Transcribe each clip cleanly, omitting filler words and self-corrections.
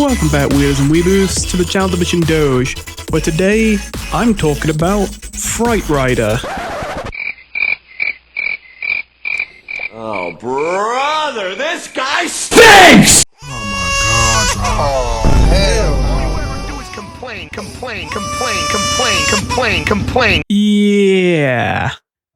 welcome back, Weirdos and Weeboos, to the channel The Mission Doge, where today I'm talking about Fright Rider. Oh, brother, this guy stinks! Oh my god, bro. Oh, hell. All you ever do is complain. Yeah.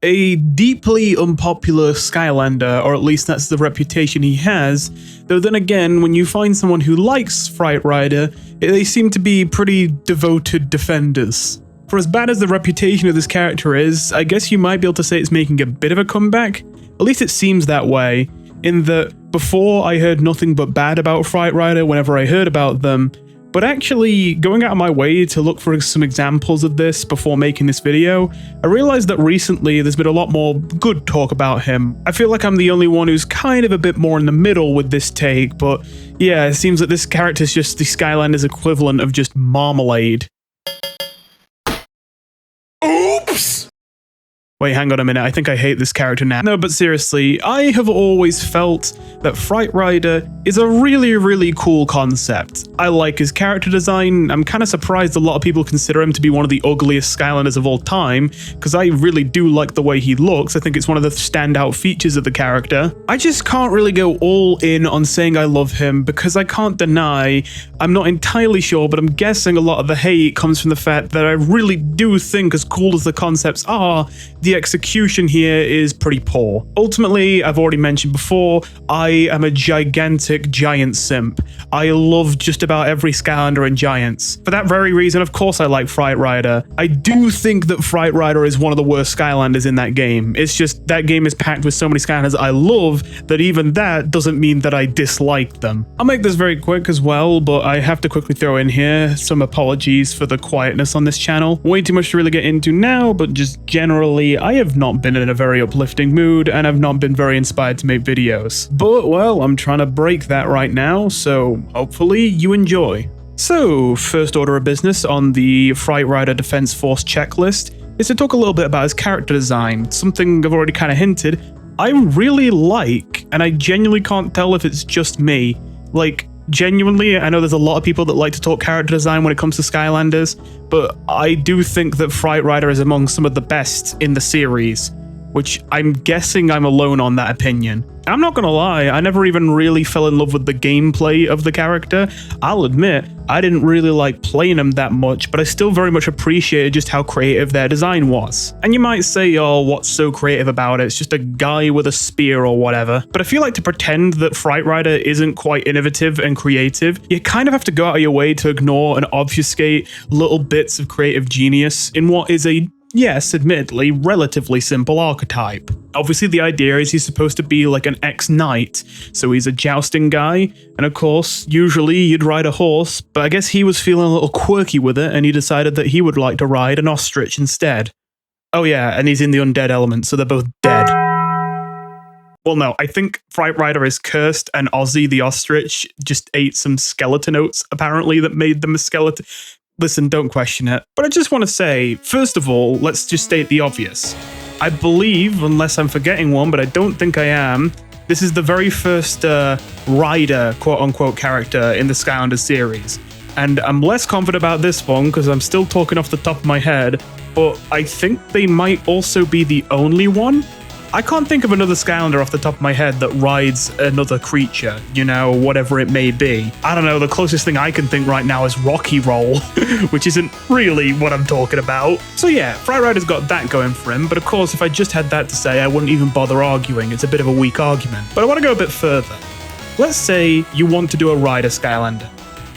A deeply unpopular Skylander, or at least that's the reputation he has, though then again, when you find someone who likes Fright Rider, they seem to be pretty devoted defenders. For as bad as the reputation of this character is, I guess you might be able to say it's making a bit of a comeback. At least it seems that way, in that before I heard nothing but bad about Fright Rider whenever I heard about them, but actually going out of my way to look for some examples of this before making this video, I realized that recently there's been a lot more good talk about him. I feel like I'm the only one who's kind of a bit more in the middle with this take, but yeah, it seems that this character is just the Skylanders equivalent of just marmalade. Oops! Wait, hang on a minute, I think I hate this character now. No, but seriously, I have always felt that Fright Rider is a really cool concept. I like his character design. I'm kind of surprised a lot of people consider him to be one of the ugliest Skylanders of all time, because I really do like the way he looks. I think it's one of the standout features of the character. I just can't really go all in on saying I love him, because I can't deny, I'm not entirely sure, but I'm guessing a lot of the hate comes from the fact that I really do think, as cool as the concepts are, the execution here is pretty poor. Ultimately, I've already mentioned before, I am a gigantic giant simp. I love just about every Skylander and Giants. For that very reason, of course I like Fright Rider. I do think that Fright Rider is one of the worst Skylanders in that game. It's just that game is packed with so many Skylanders I love that even that doesn't mean that I dislike them. I'll make this very quick as well, but I have to quickly throw in here some apologies for the quietness on this channel. Way too much to really get into now, but just generally, I have not been in a very uplifting mood and I've not been very inspired to make videos. But, well, I'm trying to break that right now, so hopefully you enjoy. So, first order of business on the Fright Rider Defense Force checklist is to talk a little bit about his character design, something I've already kind of hinted. I really like, and I genuinely can't tell if it's just me, like, genuinely, I know there's a lot of people that like to talk character design when it comes to Skylanders, but I do think that Fright Rider is among some of the best in the series, which I'm guessing I'm alone on that opinion. I'm not gonna lie, I never even really fell in love with the gameplay of the character. I'll admit, I didn't really like playing him that much, but I still very much appreciated just how creative their design was. And you might say, oh, what's so creative about it? It's just a guy with a spear or whatever. But I feel like to pretend that Fright Rider isn't quite innovative and creative, you kind of have to go out of your way to ignore and obfuscate little bits of creative genius in what is a, yes, admittedly, relatively simple archetype. Obviously, the idea is he's supposed to be like an ex-knight, so he's a jousting guy, and of course, usually you'd ride a horse, but I guess he was feeling a little quirky with it, and he decided that he would like to ride an ostrich instead. Oh yeah, and he's in the undead element, so they're both dead. Well, no, I think Fright Rider is cursed, and Ozzy the ostrich just ate some skeleton oats, apparently, that made them a skeleton. Listen, don't question it. But I just want to say, first of all, let's just state the obvious. I believe, unless I'm forgetting one, but I don't think I am, this is the very first rider, quote-unquote, character in the Skylanders series. And I'm less confident about this one, because I'm still talking off the top of my head, but I think they might also be the only one. I can't think of another Skylander off the top of my head that rides another creature, you know, whatever it may be. I don't know, the closest thing I can think right now is Rocky Roll, which isn't really what I'm talking about. So yeah, Fright Rider's got that going for him, but of course if I just had that to say, I wouldn't even bother arguing. It's a bit of a weak argument. But I want to go a bit further. Let's say you want to do a rider Skylander.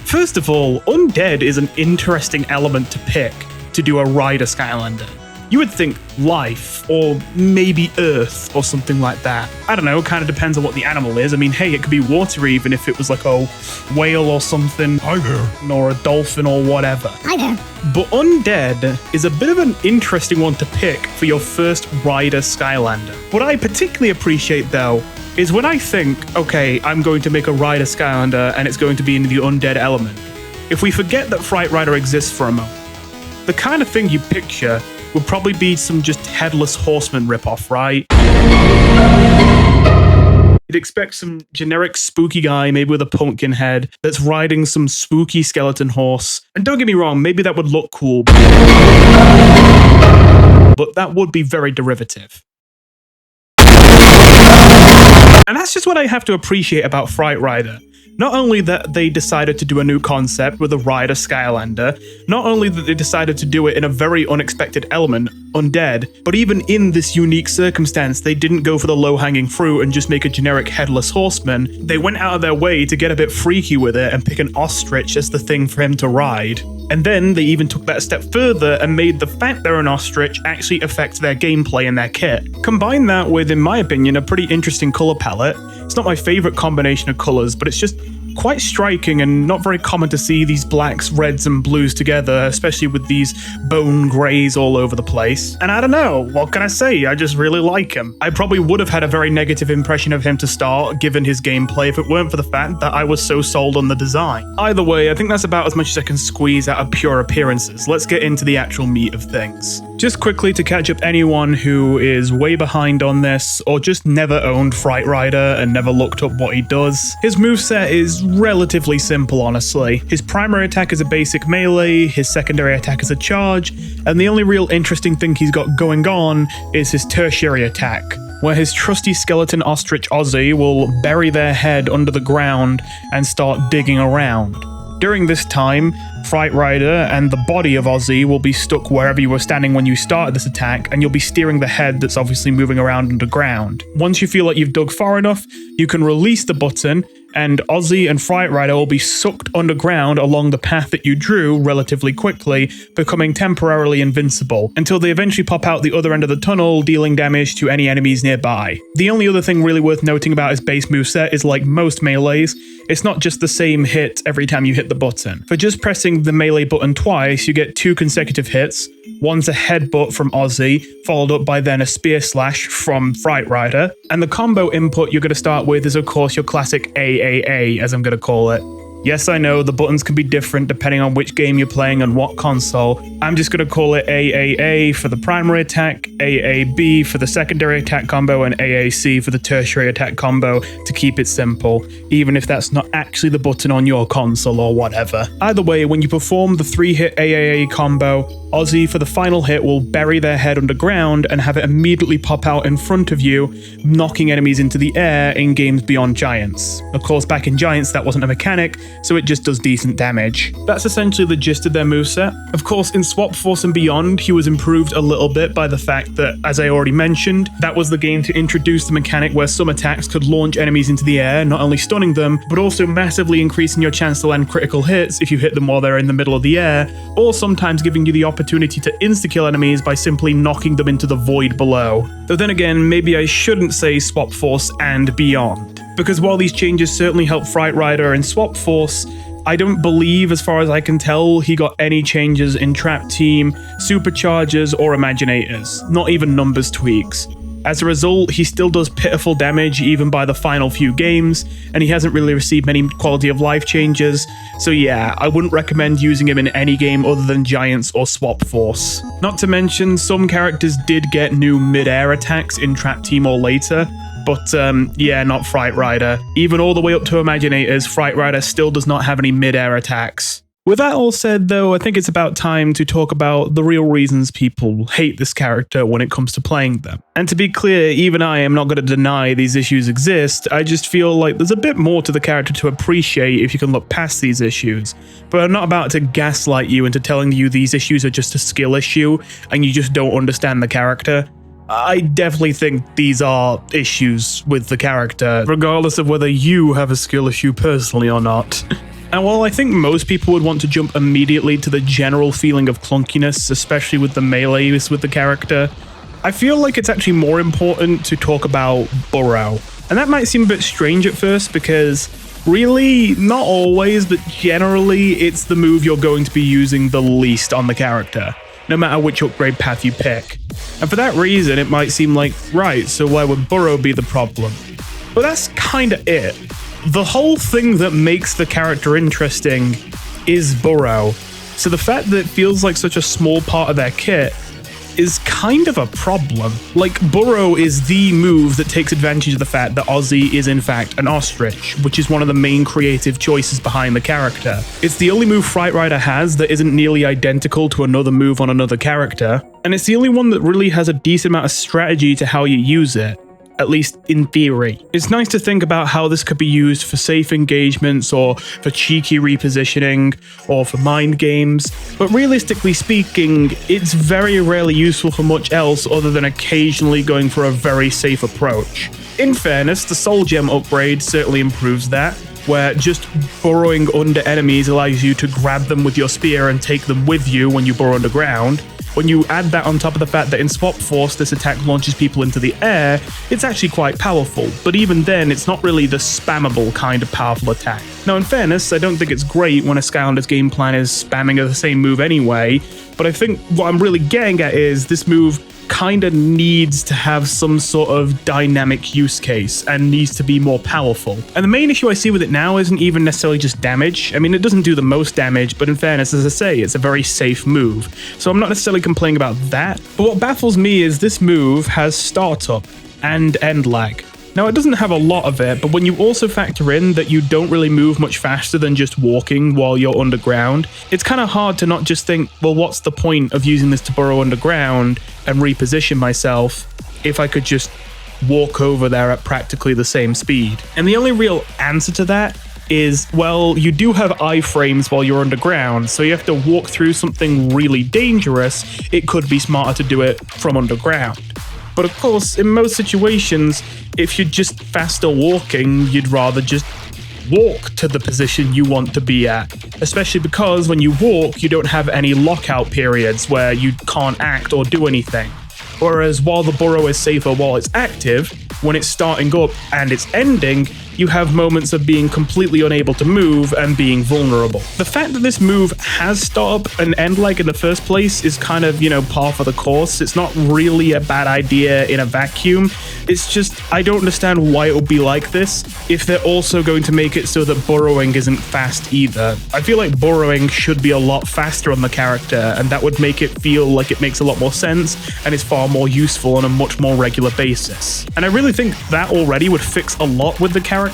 First of all, undead is an interesting element to pick to do a rider Skylander. You would think life, or maybe earth, or something like that. I don't know, kind of depends on what the animal is. I mean, hey, it could be water even if it was like a whale or something. Hi there. Or a dolphin or whatever. Hi there. But undead is a bit of an interesting one to pick for your first rider Skylander. What I particularly appreciate though, is when I think, okay, I'm going to make a rider Skylander and it's going to be in the undead element. If we forget that Fright Rider exists for a moment, the kind of thing you picture would probably be some just Headless Horseman ripoff, right? You'd expect some generic spooky guy, maybe with a pumpkin head, that's riding some spooky skeleton horse. And don't get me wrong, maybe that would look cool, but that would be very derivative. And that's just what I have to appreciate about Fright Rider. Not only that they decided to do a new concept with a rider Skylander, not only that they decided to do it in a very unexpected element, undead, but even in this unique circumstance, they didn't go for the low-hanging fruit and just make a generic headless horseman. They went out of their way to get a bit freaky with it and pick an ostrich as the thing for him to ride. And then they even took that a step further and made the fact they're an ostrich actually affect their gameplay and their kit. Combine that with, in my opinion, a pretty interesting color palette. It's not my favorite combination of colors, but it's just quite striking and not very common to see these blacks, reds, and blues together, especially with these bone grays all over the place. And I don't know, what can I say? I just really like him. I probably would have had a very negative impression of him to start, given his gameplay, if it weren't for the fact that I was so sold on the design. Either way, I think that's about as much as I can squeeze out of pure appearances. Let's get into the actual meat of things. Just quickly to catch up anyone who is way behind on this, or just never owned Fright Rider and never looked up what he does. His moveset is relatively simple, honestly. His primary attack is a basic melee, his secondary attack is a charge, and the only real interesting thing he's got going on is his tertiary attack, where his trusty skeleton ostrich Ozzy will bury their head under the ground and start digging around. During this time, Fright Rider and the body of Ozzy will be stuck wherever you were standing when you started this attack, and you'll be steering the head that's obviously moving around underground. Once you feel like you've dug far enough, you can release the button, and Ozzy and Fright Rider will be sucked underground along the path that you drew relatively quickly, becoming temporarily invincible, until they eventually pop out the other end of the tunnel, dealing damage to any enemies nearby. The only other thing really worth noting about his base moveset is, like most melees, it's not just the same hit every time you hit the button. For just pressing the melee button twice, you get 2 consecutive hits. One's a headbutt from Ozzy, followed up by then a spear slash from Fright Rider. And the combo input you're going to start with is of course your classic AAA, as I'm going to call it. Yes, I know the buttons can be different depending on which game you're playing and what console. I'm just going to call it AAA for the primary attack, AAB for the secondary attack combo, and AAC for the tertiary attack combo to keep it simple, even if that's not actually the button on your console or whatever. Either way, when you perform the 3-hit AAA combo, Ozzy for the final hit will bury their head underground and have it immediately pop out in front of you, knocking enemies into the air in games beyond Giants. Of course, back in Giants that wasn't a mechanic, so it just does decent damage. That's essentially the gist of their moveset. Of course, in Swap Force and Beyond, he was improved a little bit by the fact that, as I already mentioned, that was the game to introduce the mechanic where some attacks could launch enemies into the air, not only stunning them, but also massively increasing your chance to land critical hits if you hit them while they're in the middle of the air, or sometimes giving you the opportunity to insta-kill enemies by simply knocking them into the void below. Though then again, maybe I shouldn't say Swap Force and Beyond, because while these changes certainly help Fright Rider and Swap Force, I don't believe, as far as I can tell, he got any changes in Trap Team, Superchargers, or Imaginators, not even numbers tweaks. As a result, he still does pitiful damage even by the final few games, and he hasn't really received many quality of life changes, so yeah, I wouldn't recommend using him in any game other than Giants or Swap Force. Not to mention, some characters did get new mid-air attacks in Trap Team or later, but yeah, not Fright Rider. Even all the way up to Imaginators, Fright Rider still does not have any mid-air attacks. With that all said, though, I think it's about time to talk about the real reasons people hate this character when it comes to playing them. And to be clear, even I am not going to deny these issues exist, I just feel like there's a bit more to the character to appreciate if you can look past these issues. But I'm not about to gaslight you into telling you these issues are just a skill issue and you just don't understand the character. I definitely think these are issues with the character, regardless of whether you have a skill issue personally or not. And while I think most people would want to jump immediately to the general feeling of clunkiness, especially with the melees with the character, I feel like it's actually more important to talk about Burrow. And that might seem a bit strange at first because really, not always, but generally, it's the move you're going to be using the least on the character, no matter which upgrade path you pick. And for that reason, it might seem like, right, so why would Burrow be the problem? But that's kinda it. The whole thing that makes the character interesting is Burrow. So the fact that it feels like such a small part of their kit is kind of a problem. Like, Burrow is the move that takes advantage of the fact that Ozzy is in fact an ostrich, which is one of the main creative choices behind the character. It's the only move Fright Rider has that isn't nearly identical to another move on another character, and it's the only one that really has a decent amount of strategy to how you use it. At least in theory. It's nice to think about how this could be used for safe engagements or for cheeky repositioning or for mind games, but realistically speaking, it's very rarely useful for much else other than occasionally going for a very safe approach. In fairness, the Soul Gem upgrade certainly improves that, where just burrowing under enemies allows you to grab them with your spear and take them with you when you burrow underground. When you add that on top of the fact that in Swap Force this attack launches people into the air, it's actually quite powerful, but even then it's not really the spammable kind of powerful attack. Now in fairness, I don't think it's great when a Skylanders game plan is spamming the same move anyway, but I think what I'm really getting at is this move kinda needs to have some sort of dynamic use case and needs to be more powerful. And the main issue I see with it now isn't even necessarily just damage. I mean, it doesn't do the most damage, but in fairness, as I say, it's a very safe move. So I'm not necessarily complaining about that. But what baffles me is this move has startup and end lag. Now, it doesn't have a lot of it, but when you also factor in that you don't really move much faster than just walking while you're underground, it's kind of hard to not just think, well, what's the point of using this to burrow underground and reposition myself if I could just walk over there at practically the same speed? And the only real answer to that is, well, you do have iframes while you're underground, so you have to walk through something really dangerous. It could be smarter to do it from underground. But of course, in most situations, if you're just faster walking, you'd rather just walk to the position you want to be at. Especially because when you walk, you don't have any lockout periods where you can't act or do anything. Whereas while the burrow is safer while it's active, when it's starting up and it's ending, you have moments of being completely unable to move and being vulnerable. The fact that this move has startup and end lag in the first place is kind of, par for the course. It's not really a bad idea in a vacuum. It's just, I don't understand why it would be like this if they're also going to make it so that burrowing isn't fast either. I feel like burrowing should be a lot faster on the character, and that would make it feel like it makes a lot more sense and is far more useful on a much more regular basis. And I really think that already would fix a lot with the character,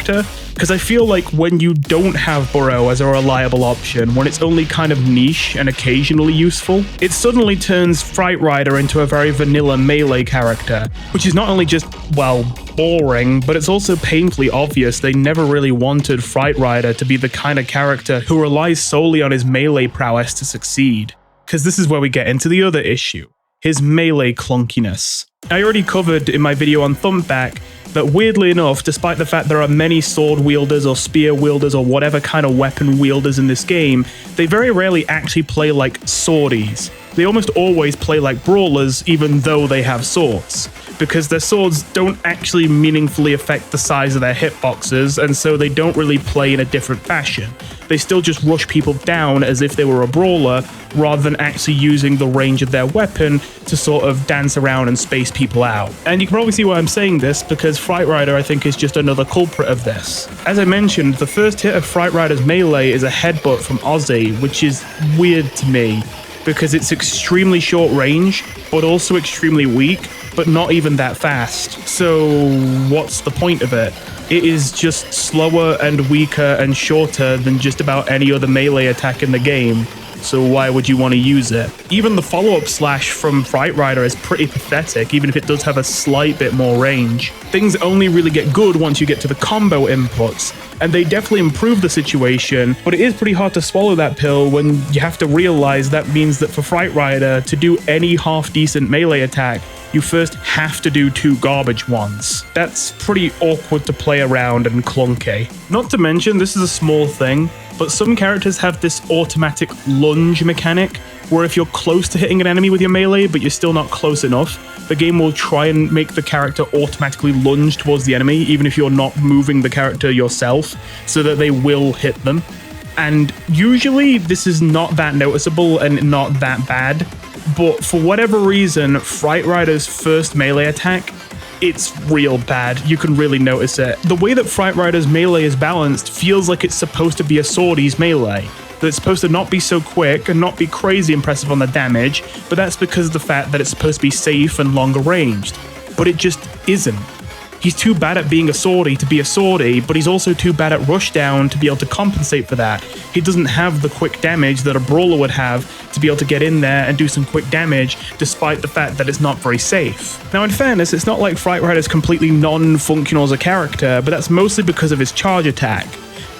because I feel like when you don't have burrow as a reliable option, when it's only kind of niche and occasionally useful, it suddenly turns Fright Rider into a very vanilla melee character, which is not only just, well, boring, but it's also painfully obvious they never really wanted Fright Rider to be the kind of character who relies solely on his melee prowess to succeed. Because this is where we get into the other issue, his melee clunkiness. I already covered in my video on Thumpback that weirdly enough, despite the fact there are many sword wielders or spear wielders or whatever kind of weapon wielders in this game, they very rarely actually play like swordies. They almost always play like brawlers even though they have swords, because their swords don't actually meaningfully affect the size of their hitboxes, and so they don't really play in a different fashion. They still just rush people down as if they were a brawler, rather than actually using the range of their weapon to sort of dance around and space people out. And you can probably see why I'm saying this, because Fright Rider I think is just another culprit of this. As I mentioned, the first hit of Fright Rider's melee is a headbutt from Ozzy, which is weird to me, because it's extremely short range, but also extremely weak, but not even that fast. So what's the point of it? It is just slower and weaker and shorter than just about any other melee attack in the game. So why would you want to use it? Even the follow-up slash from Fright Rider is pretty pathetic, even if it does have a slight bit more range. Things only really get good once you get to the combo inputs, and they definitely improve the situation, but it is pretty hard to swallow that pill when you have to realize that means that for Fright Rider to do any half-decent melee attack, you first have to do 2 garbage ones. That's pretty awkward to play around and clunky. Not to mention, this is a small thing, but some characters have this automatic lunge mechanic, where if you're close to hitting an enemy with your melee, but you're still not close enough, the game will try and make the character automatically lunge towards the enemy, even if you're not moving the character yourself, so that they will hit them. And usually this is not that noticeable and not that bad, but for whatever reason, Fright Rider's first melee attack, it's real bad. You can really notice it. The way that Fright Rider's melee is balanced feels like it's supposed to be a swordie's melee. that it's supposed to not be so quick and not be crazy impressive on the damage, but that's because of the fact that it's supposed to be safe and longer ranged. But it just isn't. He's too bad at being a swordie to be a swordie, but he's also too bad at rushdown to be able to compensate for that. He doesn't have the quick damage that a brawler would have to be able to get in there and do some quick damage, despite the fact that it's not very safe. Now, in fairness, it's not like Fright Rider is completely non-functional as a character, but that's mostly because of his charge attack.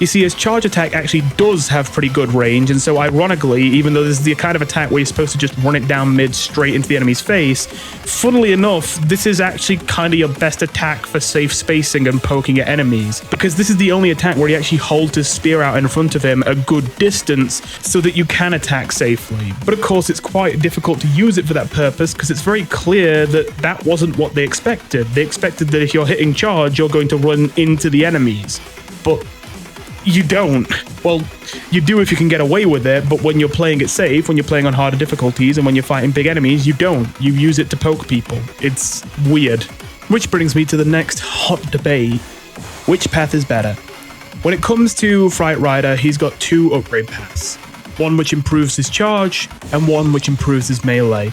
You see, his charge attack actually does have pretty good range, and so ironically, even though this is the kind of attack where you're supposed to just run it down mid straight into the enemy's face, funnily enough, this is actually kind of your best attack for safe spacing and poking at enemies, because this is the only attack where he actually holds his spear out in front of him a good distance so that you can attack safely. But of course, it's quite difficult to use it for that purpose because it's very clear that that wasn't what they expected. They expected that if you're hitting charge, you're going to run into the enemies. But you don't. Well, you do if you can get away with it, but when you're playing it safe, when you're playing on harder difficulties, and when you're fighting big enemies, you don't. You use it to poke people. It's weird. Which brings me to the next hot debate. Which path is better? When it comes to Fright Rider, he's got two upgrade paths. One which improves his charge, and one which improves his melee.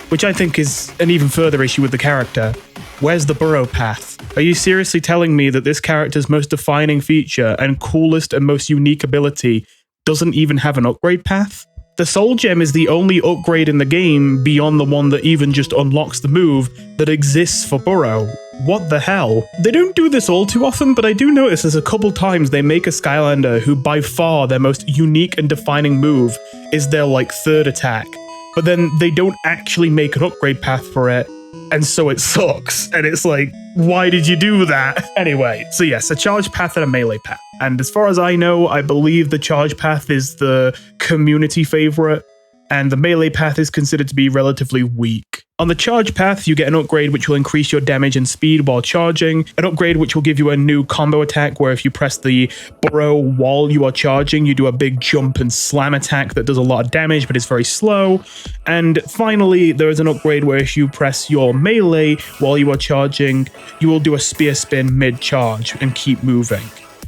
Which I think is an even further issue with the character. Where's the burrow path? Are you seriously telling me that this character's most defining feature and coolest and most unique ability doesn't even have an upgrade path? The Soul Gem is the only upgrade in the game beyond the one that even just unlocks the move that exists for Burrow. What the hell? They don't do this all too often, but I do notice there's a couple times they make a Skylander who by far their most unique and defining move is their like third attack. But then they don't actually make an upgrade path for it, and so it sucks. And it's like, why did you do that? Anyway, so yes, a charge path and a melee path. And as far as I know, I believe the charge path is the community favorite, and the melee path is considered to be relatively weak. On the charge path, you get an upgrade which will increase your damage and speed while charging, an upgrade which will give you a new combo attack where if you press the burrow while you are charging, you do a big jump and slam attack that does a lot of damage but is very slow. And finally, there is an upgrade where if you press your melee while you are charging, you will do a spear spin mid-charge and keep moving,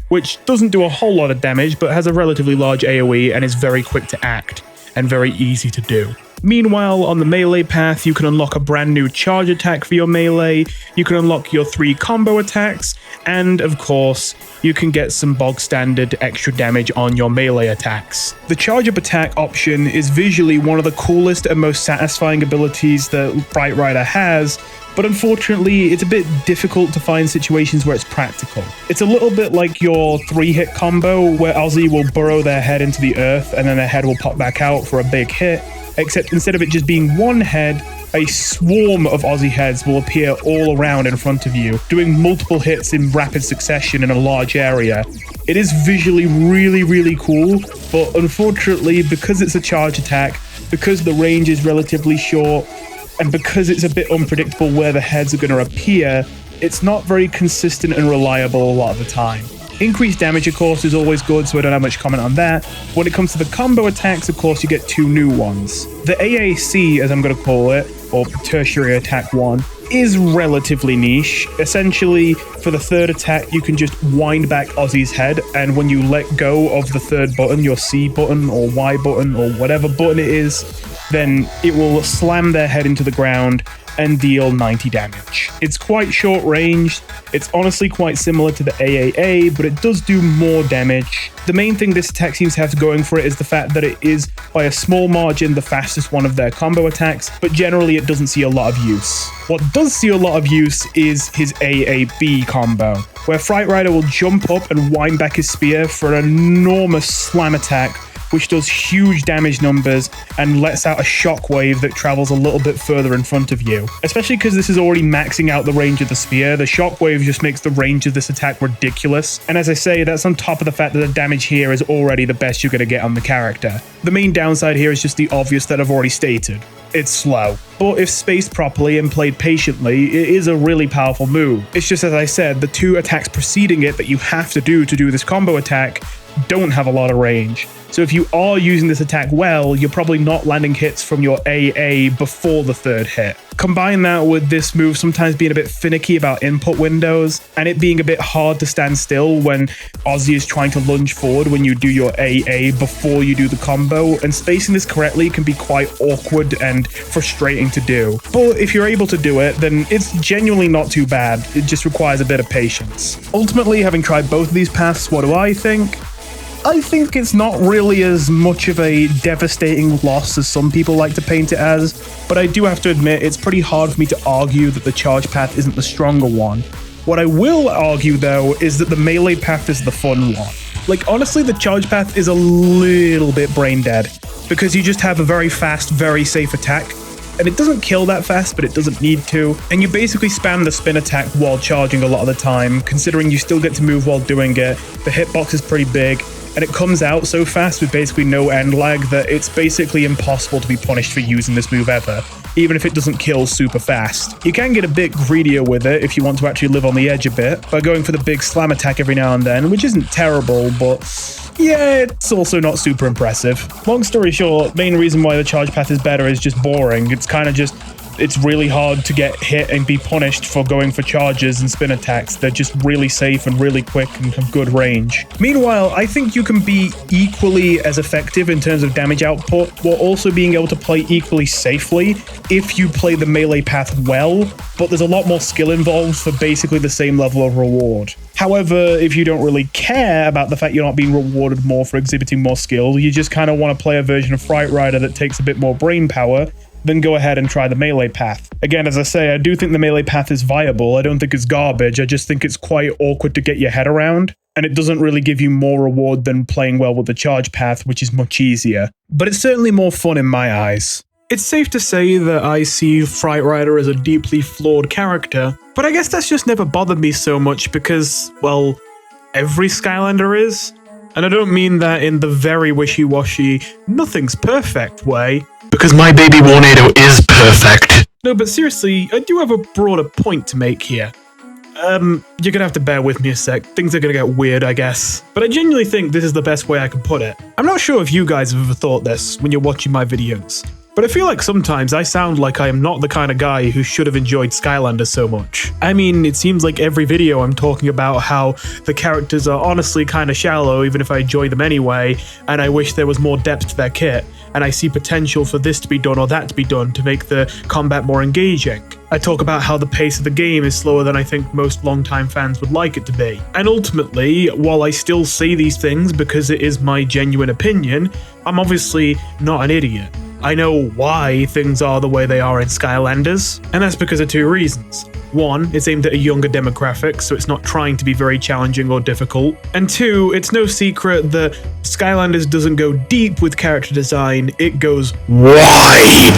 which doesn't do a whole lot of damage but has a relatively large AoE and is very quick to act and very easy to do. Meanwhile, on the melee path, you can unlock a brand new charge attack for your melee, you can unlock your 3 combo attacks, and of course, you can get some bog standard extra damage on your melee attacks. The charge up attack option is visually one of the coolest and most satisfying abilities that Fright Rider has, but unfortunately, it's a bit difficult to find situations where it's practical. It's a little bit like your 3-hit combo, where Ozzy will burrow their head into the earth and then their head will pop back out for a big hit, except instead of it just being one head, a swarm of Ozzy heads will appear all around in front of you, doing multiple hits in rapid succession in a large area. It is visually really, really cool, but unfortunately, because it's a charge attack, because the range is relatively short, and because it's a bit unpredictable where the heads are going to appear, it's not very consistent and reliable a lot of the time. Increased damage, of course, is always good, so I don't have much comment on that. When it comes to the combo attacks, of course, you get 2 new ones. The AAC, as I'm going to call it, or Tertiary Attack 1, is relatively niche. Essentially, for the third attack, you can just wind back Ozzy's head, and when you let go of the third button, your C button or Y button or whatever button it is, then it will slam their head into the ground and deal 90 damage. It's quite short ranged, it's honestly quite similar to the AAA, but it does do more damage. The main thing this attack seems to have going for it is the fact that it is, by a small margin, the fastest one of their combo attacks, but generally it doesn't see a lot of use. What does see a lot of use is his AAB combo, where Fright Rider will jump up and wind back his spear for an enormous slam attack, which does huge damage numbers and lets out a shockwave that travels a little bit further in front of you. Especially because this is already maxing out the range of the spear, the shockwave just makes the range of this attack ridiculous. And as I say, that's on top of the fact that the damage here is already the best you're going to get on the character. The main downside here is just the obvious that I've already stated. It's slow. But if spaced properly and played patiently, it is a really powerful move. It's just, as I said, the 2 attacks preceding it that you have to do this combo attack don't have a lot of range. So if you are using this attack well, you're probably not landing hits from your AA before the third hit. Combine that with this move sometimes being a bit finicky about input windows, and it being a bit hard to stand still when Ozzy is trying to lunge forward when you do your AA before you do the combo, and spacing this correctly can be quite awkward and frustrating to do. But if you're able to do it, then it's genuinely not too bad. It just requires a bit of patience. Ultimately, having tried both of these paths, what do I think? I think it's not really as much of a devastating loss as some people like to paint it as, but I do have to admit it's pretty hard for me to argue that the charge path isn't the stronger one. What I will argue though is that the melee path is the fun one. Like honestly, the charge path is a little bit brain dead, because you just have a very fast, very safe attack, and it doesn't kill that fast, but it doesn't need to, and you basically spam the spin attack while charging a lot of the time, considering you still get to move while doing it. The hitbox is pretty big, and it comes out so fast with basically no end lag that it's basically impossible to be punished for using this move ever, even if it doesn't kill super fast. You can get a bit greedier with it if you want to actually live on the edge a bit, by going for the big slam attack every now and then, which isn't terrible, but yeah, it's also not super impressive. Long story short, main reason why the charge path is better is just boring. It's kind of just, it's really hard to get hit and be punished for going for charges and spin attacks. They're just really safe and really quick and have good range. Meanwhile, I think you can be equally as effective in terms of damage output while also being able to play equally safely if you play the melee path well, but there's a lot more skill involved for basically the same level of reward. However, if you don't really care about the fact you're not being rewarded more for exhibiting more skill, you just kind of want to play a version of Fright Rider that takes a bit more brain power, then go ahead and try the melee path. Again, as I say, I do think the melee path is viable. I don't think it's garbage. I just think it's quite awkward to get your head around, and it doesn't really give you more reward than playing well with the charge path, which is much easier. But it's certainly more fun in my eyes. It's safe to say that I see Fright Rider as a deeply flawed character, but I guess that's just never bothered me so much because, well, every Skylander is. And I don't mean that in the very wishy-washy, nothing's perfect way, because my baby Warnado is perfect. No, but seriously, I do have a broader point to make here. You're gonna have to bear with me a sec. Things are gonna get weird, I guess. But I genuinely think this is the best way I can put it. I'm not sure if you guys have ever thought this when you're watching my videos, but I feel like sometimes I sound like I am not the kind of guy who should have enjoyed Skylanders so much. I mean, it seems like every video I'm talking about how the characters are honestly kind of shallow even if I enjoy them anyway, and I wish there was more depth to their kit, and I see potential for this to be done or that to be done to make the combat more engaging. I talk about how the pace of the game is slower than I think most longtime fans would like it to be. And ultimately, while I still say these things because it is my genuine opinion, I'm obviously not an idiot. I know why things are the way they are in Skylanders, and that's because of two reasons. One, it's aimed at a younger demographic, so it's not trying to be very challenging or difficult. And two, it's no secret that Skylanders doesn't go deep with character design, it goes wide.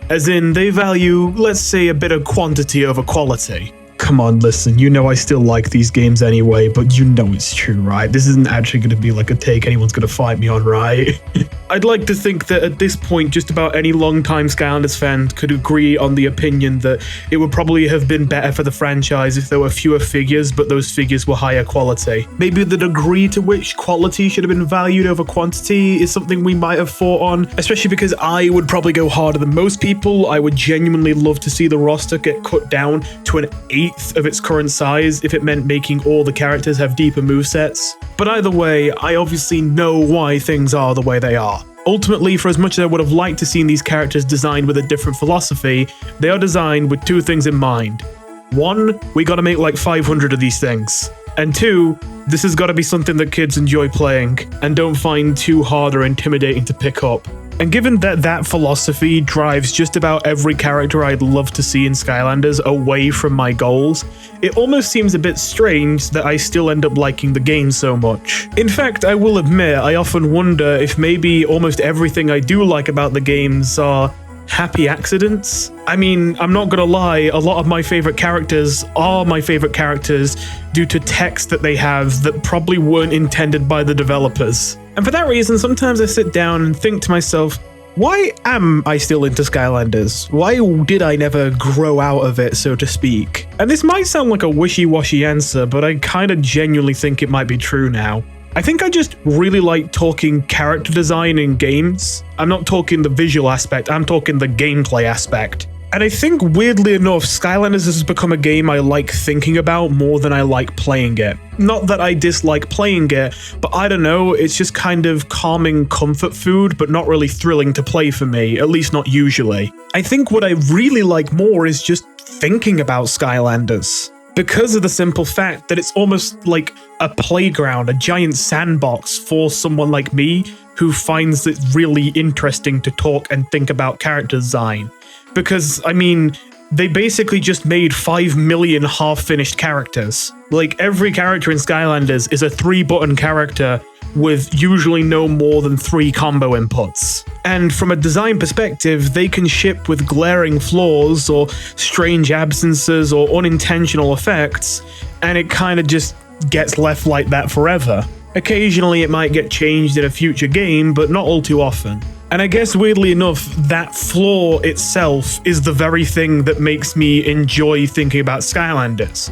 As in, they value, let's say, a bit of quantity over quality. Come on, listen, you know I still like these games anyway, but you know it's true, right? This isn't actually going to be like a take anyone's going to fight me on, right? I'd like to think that at this point, just about any long-time Skylanders fan could agree on the opinion that it would probably have been better for the franchise if there were fewer figures, but those figures were higher quality. Maybe the degree to which quality should have been valued over quantity is something we might have fought on, especially because I would probably go harder than most people. I would genuinely love to see the roster get cut down to an 8th of its current size if it meant making all the characters have deeper movesets. But either way, I obviously know why things are the way they are. Ultimately, for as much as I would have liked to see these characters designed with a different philosophy, they are designed with two things in mind. One, we gotta make like 500 of these things. And two, this has gotta be something that kids enjoy playing and don't find too hard or intimidating to pick up. And given that that philosophy drives just about every character I'd love to see in Skylanders away from my goals, it almost seems a bit strange that I still end up liking the game so much. In fact, I will admit, I often wonder if maybe almost everything I do like about the games are happy accidents. I mean, I'm not gonna lie, a lot of my favorite characters are my favorite characters due to text that they have that probably weren't intended by the developers. And for that reason, sometimes I sit down and think to myself, Why am I still into Skylanders? Why did I never grow out of it, so to speak? And this might sound like a wishy-washy answer, but I kind of genuinely think it might be true now. I think I just really like talking character design in games. I'm not talking the visual aspect, I'm talking the gameplay aspect. And I think, weirdly enough, Skylanders has become a game I like thinking about more than I like playing it. Not that I dislike playing it, but I don't know, it's just kind of calming comfort food, but not really thrilling to play for me, at least not usually. I think what I really like more is just thinking about Skylanders. Because of the simple fact that it's almost like a playground, a giant sandbox for someone like me who finds it really interesting to talk and think about character design. Because, I mean, they basically just made 5 million half-finished characters. Like, every character in Skylanders is a 3-button character with usually no more than 3 combo inputs. And from a design perspective, they can ship with glaring flaws or strange absences or unintentional effects, and it kind of just gets left like that forever. Occasionally it might get changed in a future game, but not all too often. And I guess weirdly enough, that flaw itself is the very thing that makes me enjoy thinking about Skylanders.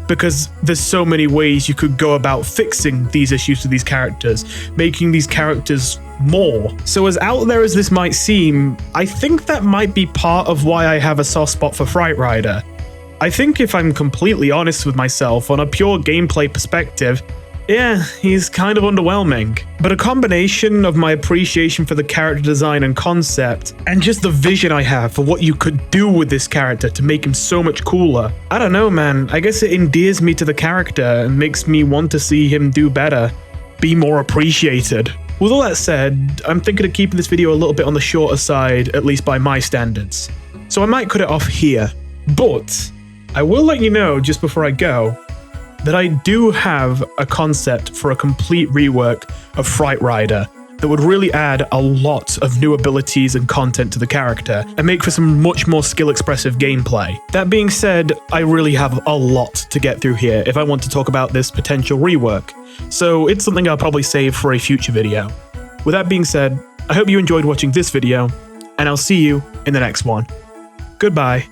Because there's so many ways you could go about fixing these issues to these characters, making these characters more. So as out there as this might seem, I think that might be part of why I have a soft spot for Fright Rider. I think if I'm completely honest with myself, on a pure gameplay perspective, yeah, he's kind of underwhelming. But a combination of my appreciation for the character design and concept, and just the vision I have for what you could do with this character to make him so much cooler. I don't know, man, I guess it endears me to the character and makes me want to see him do better, be more appreciated. With all that said, I'm thinking of keeping this video a little bit on the shorter side, at least by my standards. So I might cut it off here, but I will let you know just before I go that I do have a concept for a complete rework of Fright Rider that would really add a lot of new abilities and content to the character and make for some much more skill-expressive gameplay. That being said, I really have a lot to get through here if I want to talk about this potential rework, so it's something I'll probably save for a future video. With that being said, I hope you enjoyed watching this video, and I'll see you in the next one. Goodbye.